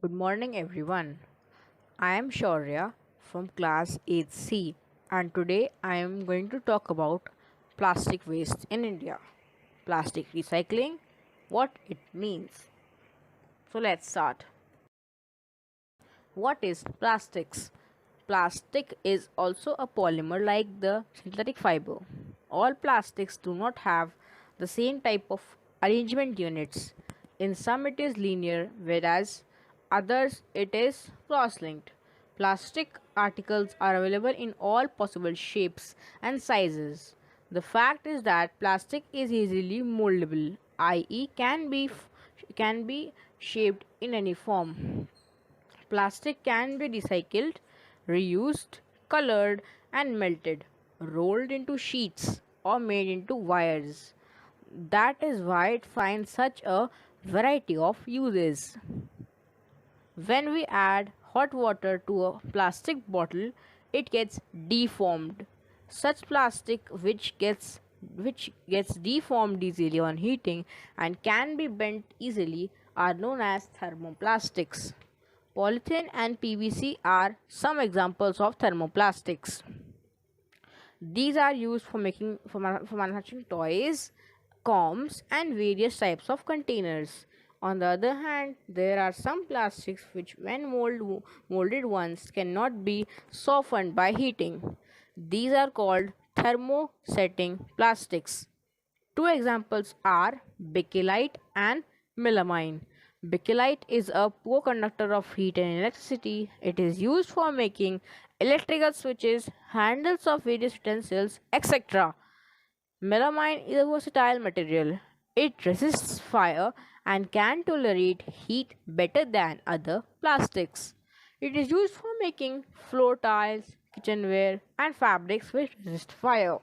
Good morning, everyone. I am Shaurya from class 8C, and today I am going to talk about plastic waste in India. Plastic recycling, what it means. So let's start. What is plastics? Plastic is also a polymer like the synthetic fiber. All plastics do not have the same type of arrangement units. In some it is linear, whereas others it is cross-linked. Plastic articles are available in all possible shapes and sizes. The fact is that plastic is easily moldable, i.e. can be shaped in any form. Plastic can be recycled, reused, colored, and melted, rolled into sheets, or made into wires. That is why it finds such a variety of uses. When we add hot water to a plastic bottle, it gets deformed. Such plastic which gets deformed easily on heating and can be bent easily are known as thermoplastics. Polythene and PVC are some examples of thermoplastics. These are used for manufacturing toys, combs, and various types of containers. On the other hand, there are some plastics which, when molded once, cannot be softened by heating. These are called thermosetting plastics. Two examples are bakelite and melamine. Bakelite is a poor conductor of heat and electricity. It is used for making electrical switches, handles of various utensils, etc. Melamine is a versatile material. It resists fire and can tolerate heat better than other plastics. It is used for making floor tiles, kitchenware, and fabrics which resist fire.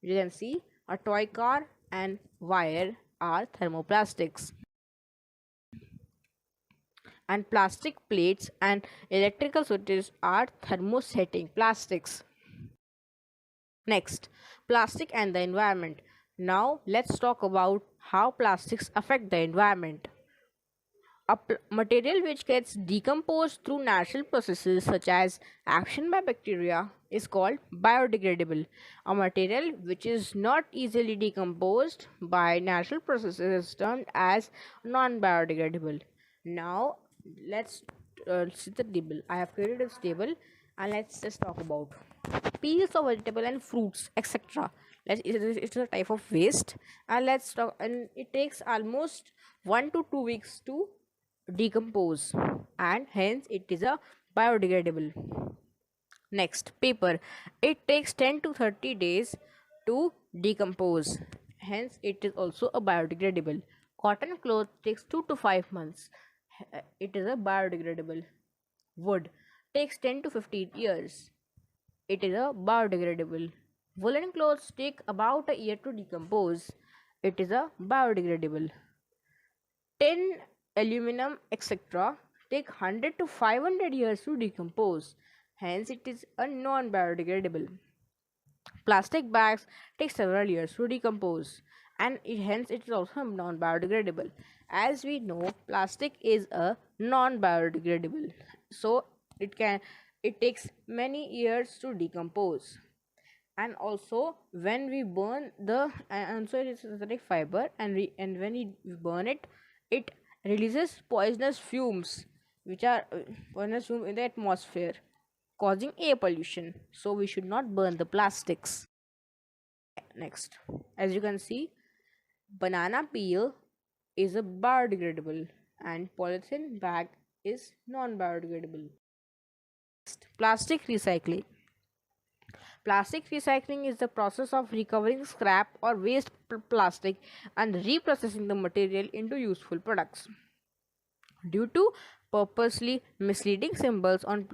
You can see a toy car and wire are thermoplastics, and plastic plates and electrical switches are thermosetting plastics. Next, plastic and the environment. Now, let's talk about how plastics affect the environment. Material which gets decomposed through natural processes such as action by bacteria is called biodegradable. A material which is not easily decomposed by natural processes is termed as non biodegradable. Now, let's see the table. I have created this table and let's just talk about peels of vegetable and fruits, etc. It's a type of waste, and let's talk. And it takes almost 1 to 2 weeks to decompose, and hence it is a biodegradable. Next, paper. It takes 10 to 30 days to decompose, hence it is also a biodegradable. Cotton cloth takes 2 to 5 months. It is a biodegradable. Wood takes 10 to 15 years. It is a biodegradable. Woolen clothes take about a year to decompose. It is a biodegradable. Tin, aluminum, etc. take 100 to 500 years to decompose. Hence, it is a non biodegradable. Plastic bags take several years to decompose, and hence it is also non biodegradable. As we know, plastic is a non biodegradable, so it takes many years to decompose. And also, when we burn the and so it is synthetic fiber, and when we burn it, it releases poisonous fumes, which are poisonous fumes in the atmosphere, causing air pollution. So we should not burn the plastics. Next, as you can see, banana peel is a biodegradable, and polythene bag is non-biodegradable. Next, plastic recycling. Plastic recycling is the process of recovering scrap or waste plastic and reprocessing the material into useful products. Due to purposely misleading symbols on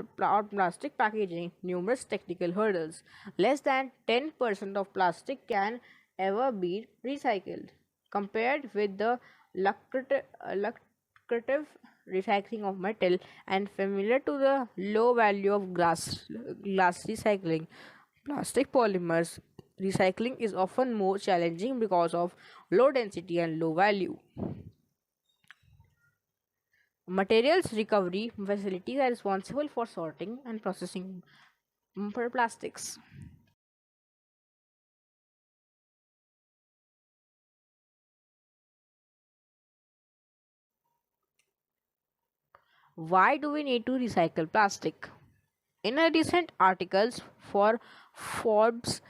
plastic packaging, numerous technical hurdles, less than 10% of plastic can ever be recycled. Compared with the lucrative recycling of metal and familiar to the low value of glass recycling, plastic polymers recycling is often more challenging because of low density and low value. Materials recovery facilities are responsible for sorting and processing for plastics. Why do we need to recycle plastic? In a recent articles for Forbes,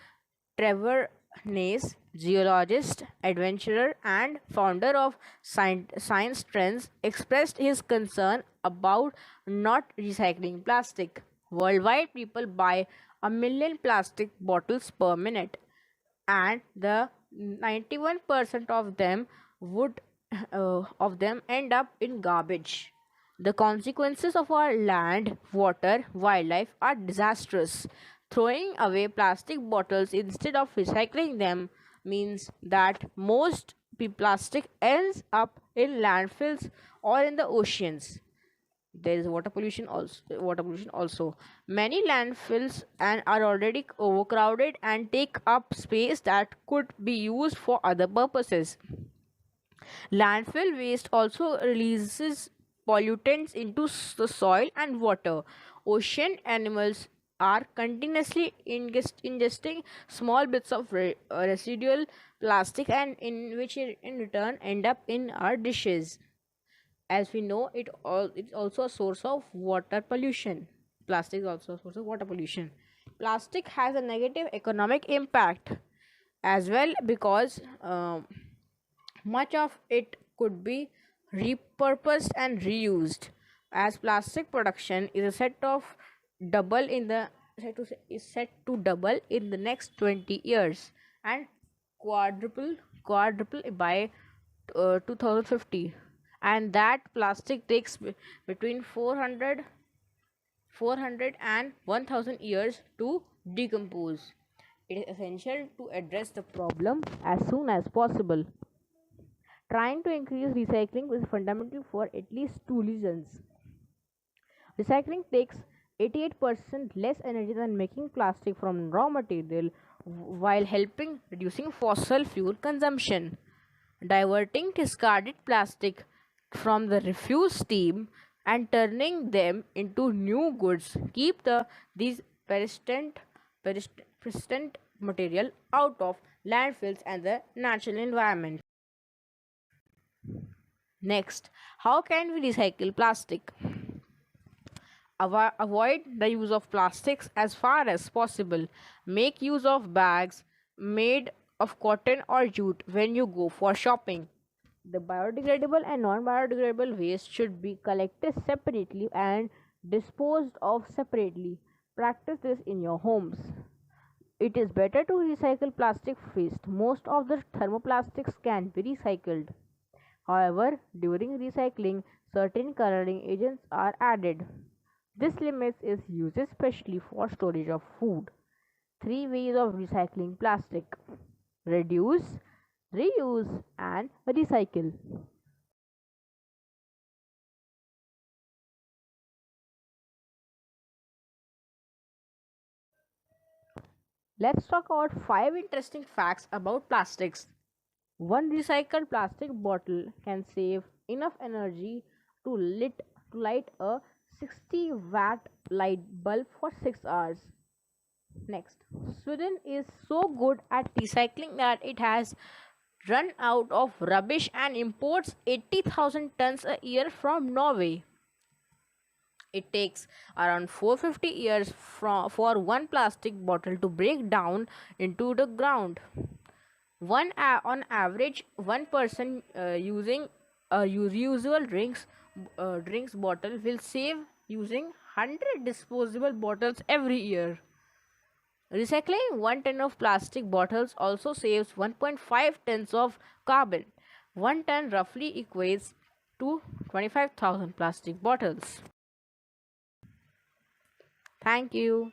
Trevor Nace, geologist, adventurer, and founder of Science Trends, expressed his concern about not recycling plastic. Worldwide, people buy a million plastic bottles per minute, and the 91% of them end up in garbage. The consequences of our land, water, wildlife are disastrous. Throwing away plastic bottles instead of recycling them means that most plastic ends up in landfills or in the oceans. There is water pollution also. Many landfills and are already overcrowded and take up space that could be used for other purposes. Landfill waste also releases pollutants into the soil and water. Ocean animals are continuously ingesting small bits of residual plastic, and in which in return end up in our dishes. As we know, it's also a source of water pollution. Plastic is also a source of water pollution. Plastic has a negative economic impact as well, because much of it could be repurposed and reused, as plastic production is set of double in the is set to double in the next 20 years, and quadruple by 2050. And that plastic takes between 400 and 1000 years to decompose. It is essential to address the problem as soon as possible. Trying to increase recycling is fundamental for at least two reasons. Recycling takes 88% less energy than making plastic from raw material, while helping reducing fossil fuel consumption. Diverting discarded plastic from the refuse stream and turning them into new goods keep these persistent material out of landfills and the natural environment. Next, how can we recycle plastic? Avoid the use of plastics as far as possible. Make use of bags made of cotton or jute when you go for shopping. The biodegradable and non biodegradable waste should be collected separately and disposed of separately. Practice this in your homes. It is better to recycle plastic waste. Most of the thermoplastics can be recycled. However, during recycling, certain coloring agents are added. This limits its use, especially for storage of food. Three ways of recycling plastic: reduce, reuse, and recycle. Let's talk about 5 interesting facts about plastics. One recycled plastic bottle can save enough energy to light a 60-watt light bulb for 6 hours. Next, Sweden is so good at recycling that it has run out of rubbish and imports 80,000 tons a year from Norway. It takes around 450 years for one plastic bottle to break down into the ground. On average, one person using a reusable drinks bottle will save using 100 disposable bottles every year. Recycling 1 ton of plastic bottles also saves 1.5 tons of carbon. 1 ton roughly equates to 25,000 plastic bottles. Thank you.